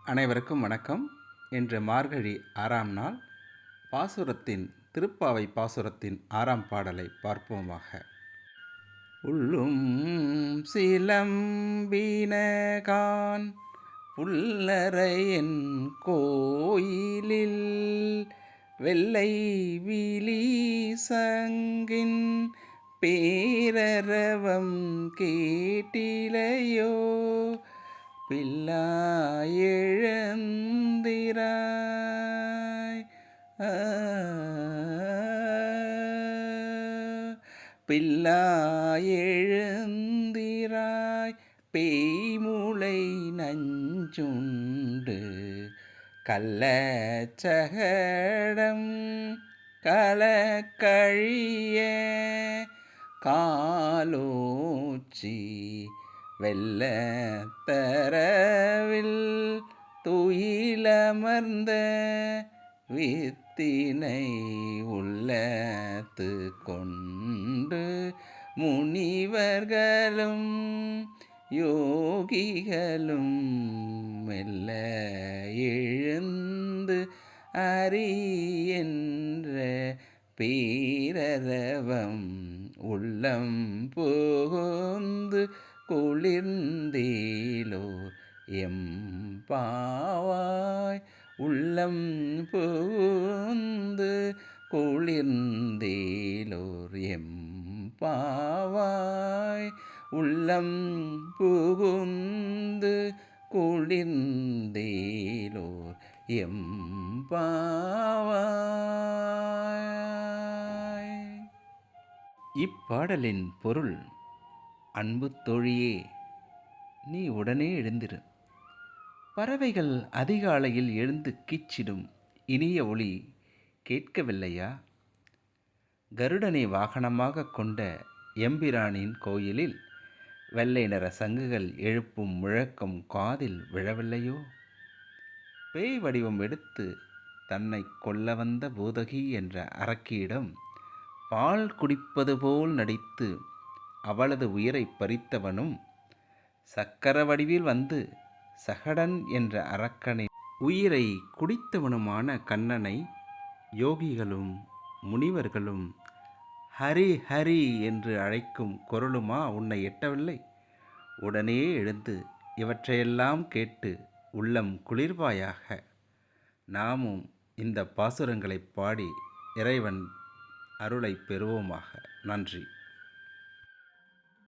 அனைவருக்கும் வணக்கம். இன்று மார்கழி 6ஆம் நாள். திருப்பாவை பாசுரத்தின் 6ஆம் பாடலை பார்ப்போமாக. உள்ளும் சிலம்பினகான் புல்லரையன் கோயிலில் வெள்ளை விழி சங்கின் பேரரவம் கேட்டிலையோ பிள்ளாயெழுந்திராய் பிள்ளாயெழுந்திராய் பேய்முளை நஞ்சுண்டு கள்ளச்சகடம் களக்கழிய காலோச்சி வெள்ளத்தரவில் துயிலமர்ந்த வித்தினை உள்ளத்து கொண்டு முனிவர்களும் யோகிகளும் மெல்ல எழுந்து அறியென்ற பேரரவம் உள்ளம் புகுந்து குளிர்ந்தேலோர் எம்பாவாய். உள்ளம் புகுந்து குளிர்ந்தேலோர் எம்பாவாய். உள்ளம் புகுந்து குளிர்ந்தேலோர் எம்பாவாய். இப்பாடலின் பொருள்: அன்பு தோழியே, நீ உடனே எழுந்திரு. பறவைகள் அதிகாலையில் எழுந்து கீச்சிடும் இனிய ஒளி கேட்கவில்லையா? கருடனை வாகனமாக கொண்ட எம்பிரானின் கோயிலில் வெள்ளை நிற சங்குகள் எழுப்பும் முழக்கம் காதில் விழவில்லையோ? பேய் வடிவம் எடுத்து தன்னை கொல்ல வந்த பூதகி என்ற அரக்கியிடம் பால் குடிப்பது போல் நடித்து அவளது உயிரை பறித்தவனும், சக்கர வடிவில் வந்து சகடன் என்ற அரக்கனின் உயிரை குடித்தவனுமான கண்ணனை யோகிகளும் முனிவர்களும் ஹரி ஹரி என்று அழைக்கும் குரலுமா உன்னை எட்டவில்லை? உடனே எழுந்து இவற்றையெல்லாம் கேட்டு உள்ளம் குளிர்வாயாக. நாமும் இந்த பாசுரங்களை பாடி இறைவன் அருளை பெறுவோமாக. நன்றி.